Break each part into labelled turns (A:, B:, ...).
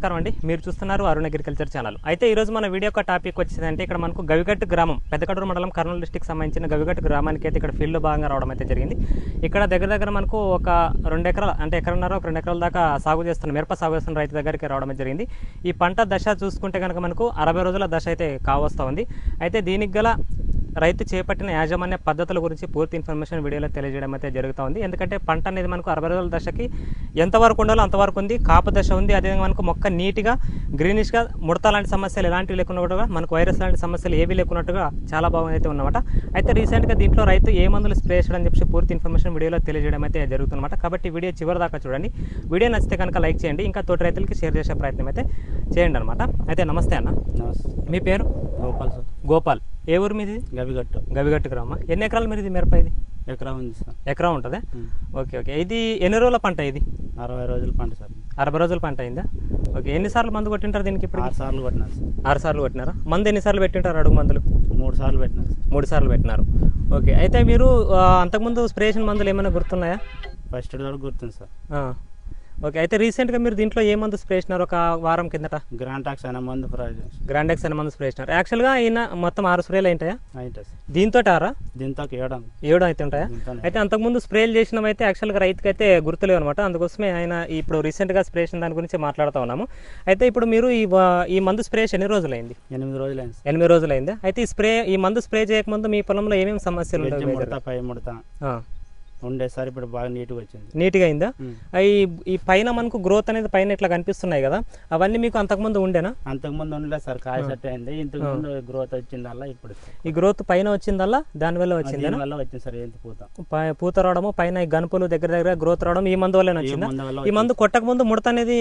A: నమస్కారం అండి. మీరు చూస్తున్నారు అరుణ్ అగ్రికల్చర్ ఛానల్. అయితే ఈరోజు మన వీడియో యొక్క టాపిక్ వచ్చిందంటే ఇక్కడ మనకు గవిగట్టు గ్రామం, పెద్దకడూరు మండలం, కర్నూలు డిస్టిక్ సంబంధించిన గవిగట్టు గ్రామానికి అయితే ఇక్కడ ఫీల్డ్లో భాగంగా రావడం అయితే జరిగింది. ఇక్కడ దగ్గర మనకు ఒక 2 ఎకరాలు అంటే ఎకరన్నర 2 ఎకరాల దాకా సాగు చేస్తున్న మిరప సాగు చేస్తున్న రైతు దగ్గరికి రావడం అయితే జరిగింది. ఈ పంట దశ చూసుకుంటే కనుక మనకు 60 రోజుల దశ అయితే కావస్తూ ఉంది. అయితే దీనికి గల రైతు చేపట్టిన యాజమాన్య పద్ధతుల గురించి పూర్తి ఇన్ఫర్మేషన్ వీడియోలో తెలియజేయడం అయితే జరుగుతూ ఉంది. ఎందుకంటే పంట అనేది మనకు 60 రోజుల దశకి ఎంతవరకు ఉండాలో అంతవరకు ఉంది, కాపు దశ ఉంది. అదేవిధంగా మనకు మొక్క నీట్గా గ్రీనిష్గా ముడత లాంటి సమస్యలు ఎలాంటివి లేకున్నట్టుగా, మనకు వైరస్ లాంటి సమస్యలు ఏవి లేకున్నట్టుగా చాలా బాగుంది అయితే ఉన్నమాట. అయితే రీసెంట్గా దీంట్లో రైతు ఏ మందులు స్ప్రే చేయడం చెప్పి పూర్తి ఇన్ఫర్మేషన్ వీడియోలో తెలియజేయడం అయితే జరుగుతుందన్నమాట. కాబట్టి వీడియో చివరి దాకా చూడండి. వీడియో నచ్చితే కనుక లైక్ చేయండి, ఇంకా తోటి రైతులకి షేర్ చేసే ప్రయత్నం అయితే చేయండి అనమాట. అయితే నమస్తే అన్న. మీ పేరు?
B: గోపాల్ సార్.
A: గోపాల్. ఏ ఊరు మీది? గవిగట్టు గ్రామం. ఎన్ని ఎకరాలు మీరు ఇది మిరప? ఇది
B: ఎకరా ఉంది సార్.
A: ఎకరా ఉంటుందా? ఓకే. ఇది ఎన్ని రోజుల పంట? ఇది
B: 60 రోజుల పంట సార్.
A: 60 రోజుల పంట అయిందా? ఓకే. ఎన్నిసార్లు మందు కొట్టింటారు దీనికి? ఇప్పుడు
B: 6 సార్లు కొట్టినారు సార్.
A: 6 సార్లు కొట్టినారా? మందు ఎన్నిసార్లు పెట్టింటారు? అడుగు మందులు
B: 3 సార్లు పెట్టినారు సార్.
A: 3 సార్లు పెట్టినారు. ఓకే. అయితే మీరు అంతకుముందు స్ప్రే చేసిన మందులు ఏమైనా గుర్తున్నాయా?
B: ఫస్ట్ వరకు గుర్తుంది సార్.
A: ఓకే. అయితే రీసెంట్గా మీరు దీంట్లో ఏ మందు స్ప్రే చేసినారు? ఒక వారం కిందట
B: గ్రాంటాక్స్ అనే మందు
A: గ్రాండెక్స్ అనే మందు స్ప్రే చేసినారు. యాక్చువల్గా అయినా మొత్తం 6 స్ప్రేలు అయింటాయా?
B: అయితే
A: దీంతో 6?
B: దీంతో
A: 7 అయితే ఉంటాయా? అయితే అంతకుముందు స్ప్రేలు చేసినవి అయితే యాక్చువల్గా రైతుకి అయితే గుర్తులేవు అనమాట. అందుకోసమే ఆయన ఇప్పుడు రీసెంట్గా స్ప్రే చేసిన దాని గురించి మాట్లాడుతూ ఉన్నాము. అయితే ఇప్పుడు మీరు ఈ మందు స్ప్రే ఎన్ని రోజులైంది?
B: 8 రోజులైంది.
A: 8 రోజులైంది. అయితే ఈ మందు స్ప్రే చేయకముందు మీ పొలంలో ఏమేమి సమస్యలు
B: ముడత ఉండే సార్. ఇప్పుడు బాగా నీట్గా వచ్చింది.
A: నీట్గా అయిందా? ఈ పైన మనకు గ్రోత్ అనేది పైన ఇట్లా కనిపిస్తున్నాయి కదా, అవన్నీ మీకు అంతకుముందు ఉండేనా?
B: అంతకుముందు ఉండలేదు సార్. కాయ సెట్ అయింది. ఇంతకు ముందు గ్రోత్ వచ్చిందల్లా ఇప్పుడు
A: ఈ గ్రోత్ పైన వచ్చిందల్లా దానివల్ల వచ్చింది.
B: దానివల్ల వచ్చింది సార్. ఏంటి
A: పూత రావడము, పైన ఈ గనుపులు దగ్గర గ్రోత్ రావడం ఈ మందు వల్లనే వచ్చిందా? ఈ మందు కొట్టక ముందు ముడత అనేది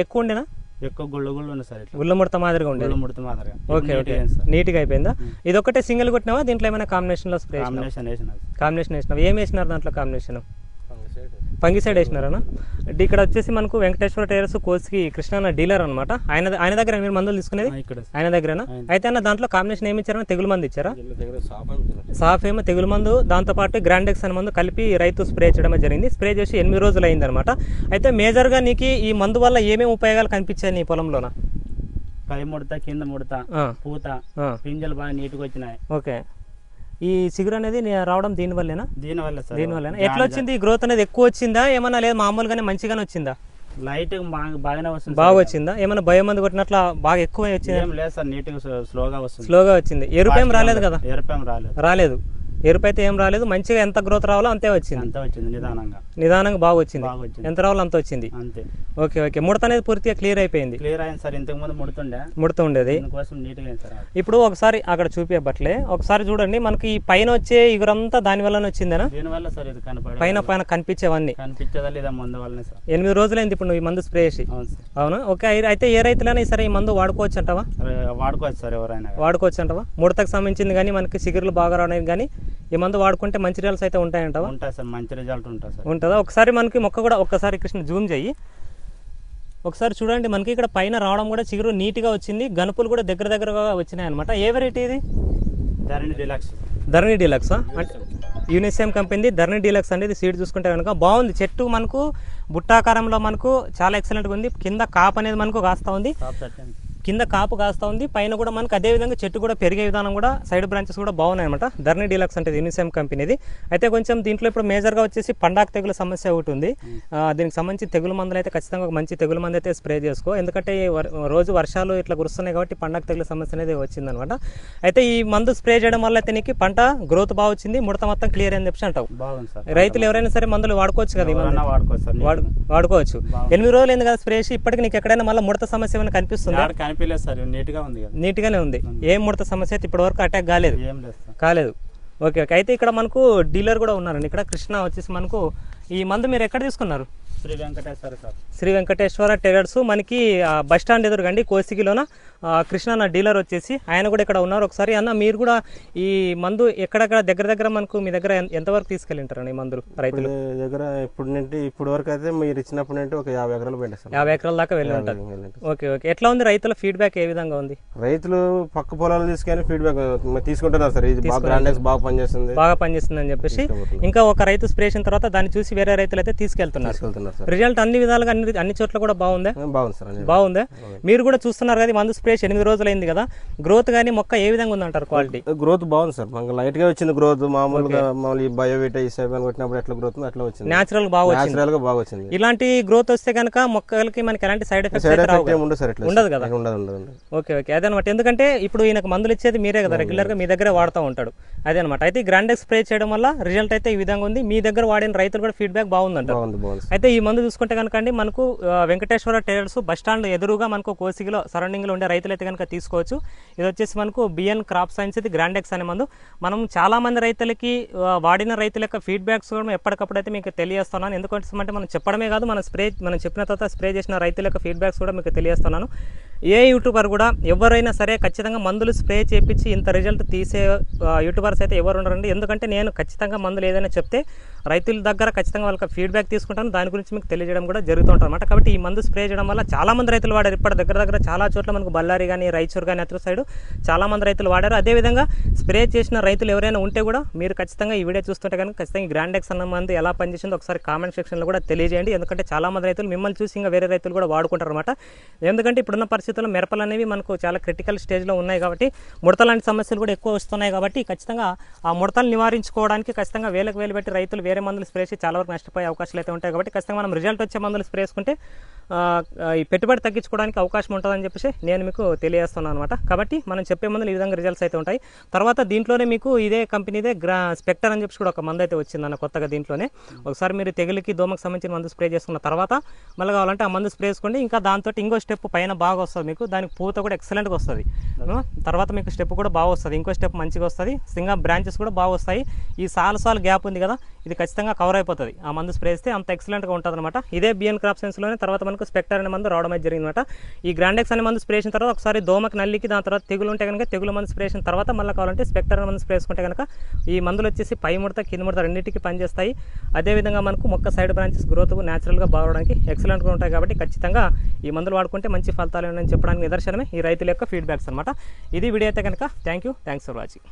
A: ఎక్కువ ఉండేనా?
B: ఎక్కువ గుళ్ళు ఉంది సార్.
A: గుళ్ళ ముడత మాదిరిగా ఉండేది. ఓకే. నీట్గా అయిపోయిందా? ఇది ఒకటే సింగిల్ కొట్టినావా? దీంట్లో ఏమైనా కాంబినేషన్ లో స్ప్రే? కాంబినేషన్ వేసినావు. ఏం వేసినారు దాంట్లో కాంబినేషన్? ఫంగిసైడ్ వేసినారనా? ఇక్కడ వచ్చేసి మనకు వెంకటేశ్వర టైర్స్ కోసికి కృష్ణ డీలర్ అనమాట. ఆయన దగ్గర మీరు మందులు తీసుకునేది ఆయన దగ్గరేనా? అయితే అన్న దాంట్లో కాంబినేషన్ ఏమి ఇచ్చారన్నా? తెగులు మందు ఇచ్చారా? సాఫ్ ఏమో తెగులు మందు, దాంతోపాటు గ్రాండెక్స్ అనే మందు కలిపి రైతు స్ప్రే చేయడం జరిగింది. స్ప్రే చేసి 8 రోజులు అయింది అనమాట. అయితే మేజర్గా నీకు ఈ మందు వల్ల ఏమేమి ఉపయోగాలు కనిపించాయి నీ పొలంలోన?
B: పై ముడత, కింద ముడత, పూత, పింజలు బాగా నీట్గా వచ్చినాయి.
A: ఓకే. ఈ చిగురు అనేది రావడం దీనివల్లేనా?
B: దీనివల్ల
A: ఎట్లా వచ్చింది? గ్రోత్ అనేది ఎక్కువ వచ్చిందా ఏమన్నా? లేదు మామూలుగానే మంచిగానే వచ్చిందా?
B: లైట్ బాగానే వస్తుంది.
A: బాగా వచ్చిందా? ఏమైనా భయం మంది కొట్టినట్లా బాగా ఎక్కువ వచ్చింది?
B: లేదు సార్. నీట్గా
A: స్లోగా వచ్చింది. ఎరుపేం రాలేదు కదా? రాలేదు. ఎరుపు అయితే ఏం రాలేదు. మంచిగా ఎంత గ్రోత్ రావాలో అంతే వచ్చింది. నిదానంగా బాగా వచ్చింది. ఎంత రావాలో అంత వచ్చింది. ఓకే. ముడత అనేది పూర్తిగా క్లియర్ అయిపోయింది. ముడత ఉండేది. ఇప్పుడు ఒకసారి అక్కడ చూపించబట్లే ఒకసారి చూడండి. మనకి ఈ పైన వచ్చే ఇగురంతా దాని వల్లనే వచ్చిందేనా? పైన కనిపించేవన్నీ 8 రోజులైంది ఇప్పుడు నువ్వు ఈ మందు స్ప్రే చేసి. అవునా? ఓకే. అయితే ఏ రైతులైనా సరే ఈ మందు వాడుకోవచ్చు అంటావా?
B: వాడుకోవచ్చు సార్. ఎవరైనా
A: వాడుకోవచ్చు అంటావా? ముడతకు సంబంధించింది కానీ మనకి చిగురులు బాగా రావడానికి కానీ ఈ మందు వాడుకుంటే మంచి రిజల్ట్స్ అయితే ఉంటాయంటావా?
B: ఉంటాయి సార్. మంచి రిజల్ట్
A: ఉంటుందా? ఒకసారి మనకి మొక్క కూడా ఒక్కసారి కృష్ణ జూమ్ చెయ్యి. ఒకసారి చూడండి. మనకి ఇక్కడ పైన రావడం కూడా చిగురు నీట్గా వచ్చింది. గనుపులు కూడా దగ్గరగా వచ్చినాయి అనమాట. ఏ వెరైటీ ఇది? ధరణి డీలక్స్ అంటే యూనిసెమ్ కంపెనీ ధరణి డీలక్స్ అనేది సీడ్ చూసుకుంటే కనుక బాగుంది. చెట్టు మనకు బుట్టాకారంలో మనకు చాలా ఎక్సలెంట్గా ఉంది. కింద కాపు అనేది మనకు కాస్తా ఉంది. పైన కూడా మనకు అదే విధంగా చెట్టు కూడా పెరిగే విధానం కూడా సైడ్ బ్రాంచెస్ కూడా బాగున్నాయి అనమాట. ధరణి డీలక్స్ అంటే యూనిసెమ్ కంపెనీది. అయితే కొంచెం దీంట్లో ఇప్పుడు మేజర్గా వచ్చేసి పండాకు తెగులు సమస్య ఒకటి ఉంది. దీనికి సంబంధించి తెగులు మందులు అయితే ఖచ్చితంగా ఒక మంచి తెగులు మందు అయితే స్ప్రే చేసుకో. ఎందుకంటే రోజు వర్షాలు ఇట్లా కురుస్తున్నాయి కాబట్టి పండాకు తెగులు సమస్య అనేది వచ్చిందనమాట. అయితే ఈ మందు స్ప్రే చేయడం వల్ల అయితే నీకు పంట గ్రోత్ బాగా వచ్చింది, ముడత మొత్తం క్లియర్ అని చెప్పి అంటావు. రైతులు ఎవరైనా సరే మందులు వాడుకోవచ్చు కదా? వాడుకోవచ్చు. 8 రోజులు అయింది కదా స్ప్రే చేసి, ఇప్పటికి నీకు ఎక్కడైనా మళ్ళీ ముడత సమస్య ఏమైనా కనిపిస్తుందా? నీట్గా ఉంది. ఏం ముడత సమస్య అయితే ఇప్పటి వరకు అటాక్ కాలేదు. ఓకే. అయితే ఇక్కడ మనకు డీలర్ కూడా ఉన్నారండి. ఇక్కడ కృష్ణ వచ్చేసి మనకు ఈ మందు మీరు ఎక్కడ తీసుకున్నారు? శ్రీ వెంకటేశ్వర టైలర్స్ మనకి బస్ స్టాండ్ ఎదురుగండి కోసిగిలోన కృష్ణ నా డీలర్ వచ్చేసి ఆయన కూడా ఇక్కడ ఉన్నారు. ఒకసారి అన్న మీరు కూడా ఈ మందు ఎక్కడెక్కడ దగ్గర మనకు మీ దగ్గర ఎంతవరకు తీసుకెళ్ళింటారండి ఈ మందులు రైతులు
C: దగ్గర? ఇప్పుడు వరకు అయితే మీరు ఇచ్చినప్పుడు అంటే ఒక 50 ఎకరాలు పోయింది సార్.
A: 50 ఎకరాల దాకా వెళ్ళి ఉంటారు. ఓకే. ఎట్లా ఉంది రైతుల ఫీడ్బ్యాక్? ఏ విధంగా ఉంది?
C: రైతులు పక్క పొలాలు తీసుకొని ఫీడ్బ్యాక్ తీసుకుంటున్నారు సార్. ఇది బాగా పనిచేస్తుంది
A: అని చెప్పేసి. ఇంకా ఒక రైతు స్ప్రే చేసిన తర్వాత దాన్ని చూసి వేరే రైతులు అయితే తీసుకెళ్తున్నారు
C: సార్.
A: రిజల్ట్ అన్ని విధాలుగా అన్ని చోట్ల కూడా బాగుందా?
C: బాగుంది సార్.
A: బాగుందా? మీరు కూడా చూస్తున్నారు కదా మందు స్ప్రే 8 రోజులు అయింది కదా, గ్రోత్ కానీ మొక్క ఏ విధంగా ఉందంటారు? క్వాలిటీ
C: గ్రోత్ బాగుంది సార్. మనకు లైట్ గా వచ్చింది గ్రోత్. మామూలుగా ఈ బయోవిటా ఈ సెవెన్ కొట్టినప్పుడు ఎట్లా గ్రోత్ ఎట్లా వచ్చింది,
A: నేచురల్ బాగా
C: వచ్చింది.
A: ఇలాంటి గ్రోత్ వస్తే కనుక మొక్కలకి మనకి ఎలాంటి సైడ్ ఎఫెక్ట్స్ ఉండదు కదా? ఓకే ఓకే, అదనమాట. ఎందుకంటే ఇప్పుడు ఈయనకు మందులు ఇచ్చేది మీరే కదా, రెగ్యులర్ గా మీ దగ్గరే వాడుతూ ఉంటాడు. అదే అనమాట. అయితే గ్రాండెక్స్ స్ప్రే చేయడం వల్ల రిజల్ట్ అయితే ఈ విధంగా ఉంది. మీ దగ్గర వాడిన రైతులు కూడా ఫీడ్బ్యాక్ బాగుందంట. అయితే ఈ మందు చూసుకుంటే కనుక అండి మనకు వెంకటేశ్వర టైలర్స్ బస్ స్టాండ్ ఎదురుగా మనకు కోసిగిలో సరౌండింగ్ లో ఉండే రైతులు అయితే కనుక తీసుకోవచ్చు. ఇది వచ్చేసి మనకు బిఎన్ క్రాప్ సైన్స్ ఇది గ్రాండెక్స్ అనే మందు. మనం చాలా మంది రైతులకి వాడిన రైతుల యొక్క ఫీడ్బ్యాక్స్ కూడా ఎప్పటికప్పుడు అయితే మీకు తెలియజేస్తున్నాను. ఎందుకంటే మనం చెప్పడమే కాదు, మనం చెప్పిన తర్వాత స్ప్రే చేసిన రైతుల యొక్క ఫీడ్బ్యాక్స్ కూడా మీకు తెలియజేస్తున్నాను. ఏ యూట్యూబర్ కూడా ఎవరైనా సరే ఖచ్చితంగా మందులు స్ప్రే చేయించి ఇంత రిజల్ట్ తీసే యూట్యూబర్స్ అయితే ఎవరు ఉండరండి. ఎందుకంటే నేను ఖచ్చితంగా మందులు ఏదైనా చెప్తే రైతుల దగ్గర ఖచ్చితంగా వాళ్ళకి ఫీడ్బ్యాక్ తీసుకుంటాను, దాని గురించి మీకు తెలియజేయడం కూడా జరుగుతుంటుంది అనమాట. కాబట్టి ఈ మందు స్ప్రే చేయడం వల్ల చాలా మంది రైతులు వాడారు. ఇప్పటి దగ్గర చాలా చోట్ల మనకు బళ్ళారి కానీ రాయచూరు కానీ అతను సైడ్ చాలా మంది రైతులు వాడారు. అదేవిధంగా స్ప్రే చేసిన రైతులు ఎవరైనా ఉంటే కూడా మీరు ఖచ్చితంగా ఈ వీడియో చూస్తుంటే కనుక ఖచ్చితంగా గ్రాండెక్స్ అన్న మందు ఎలా పనిచేసిందో ఒకసారి కామెంట్ సెక్షన్లో కూడా తెలియజేయండి. ఎందుకంటే చాలా మంది రైతులు మిమ్మల్ని చూసి ఇంకా వేరే రైతులు కూడా వాడుకుంటారు అనమాట. ఎందుకంటే ఇప్పుడున్న పరిస్థితుల్లో మిరపలు అనేవి మనకు చాలా క్రిటికల్ స్టేజ్లో ఉన్నాయి కాబట్టి ముడత లాంటి సమస్యలు కూడా ఎక్కువ వస్తున్నాయి కాబట్టి ఖచ్చితంగా ఆ ముడతలు నివారించుకోవడానికి ఖచ్చితంగా వేలకు వేలు పెట్టి రైతులు వేరే మందులు స్ప్రే చేసి చాలా వరకు నష్టపోయే అవకాశాలు అయితే ఉంటాయి. కాబట్టి ఖచ్చితంగా మనం రిజల్ట్ వచ్చే మందులు స్ప్రే చేసుకుంటే ఈ పెట్టుబడి తగ్గించుకోవడానికి అవకాశం ఉంటుందని చెప్పేసి నేను మీకు తెలియజేస్తున్నాను అనమాట. కాబట్టి మనం చెప్పే మందులు ఈ విధంగా రిజల్ట్స్ అయితే ఉంటాయి. తర్వాత దీంట్లోనే మీకు ఇదే కంపెనీదే స్పెక్టర్ అని చెప్పి కూడా ఒక మందు అయితే వచ్చిందన్న కొత్తగా. దీంట్లోనే ఒకసారి మీరు తెగులుకి దోమకు సంబంధించిన మందు స్ప్రే చేసుకున్న తర్వాత మళ్ళీ కావాలంటే ఆ మందు స్ప్రే చేసుకోండి. ఇంకా దాంతో ఇంకో స్టెప్ పైన బాగా వస్తుంది మీకు, దానికి పూత కూడా ఎక్సలెంట్గా వస్తుంది. తర్వాత మీకు స్టెప్ కూడా బాగా వస్తుంది, ఇంకో స్టెప్ మంచిగా వస్తుంది, సింగా బ్రాంచెస్ కూడా బాగా వస్తాయి. ఈ సాల్ గ్యాప్ ఉంది కదా, ఇది ఖచ్చితంగా కవర్ అయిపోతుంది ఆ మందు స్ప్రే చేస్తే, అంత ఎక్సలెంట్గా ఉంటుంది అనమాట. ఇదే బిఎన్ క్రాప్ సైన్స్లోనే తర్వాత మనకు స్పెక్టర్ అనే మందు రావడం అయితే జరిగిందన్నమాట. ఈ గ్రాండెక్స్ అనే మందు స్ప్రే చేసిన తర్వాత ఒకసారి దోమకి నల్లికి, దాని తర్వాత తెగులు ఉంటే కనుక తెగులు మందు స్ప్రే చేసిన తర్వాత మళ్ళీ కావాలంటే స్పెక్టర్ అనే మందు స్ప్రే చేసుకుంటే కనుక ఈ మందులు వచ్చేసి పై ముడత కింద ముడత రెండింటికి పనిచేస్తాయి. అదేవిధంగా మనకు మొక్క సైడ్ బ్రాంచెస్ గ్రోత్ న్యాచురల్గా బాగడానికి ఎక్సలెంట్గా ఉంటాయి. కాబట్టి ఖచ్చితంగా ఈ మందులు వాడుకుంటే మంచి ఫలితాలు ఉన్నాయని చెప్పడానికి నిదర్శనమే ఈ రైతుల యొక్క ఫీడ్బ్యాక్స్ అనమాట. ఇది వీడియో అయితే కనుక థ్యాంక్స్ ఫర్ వాచింగ్.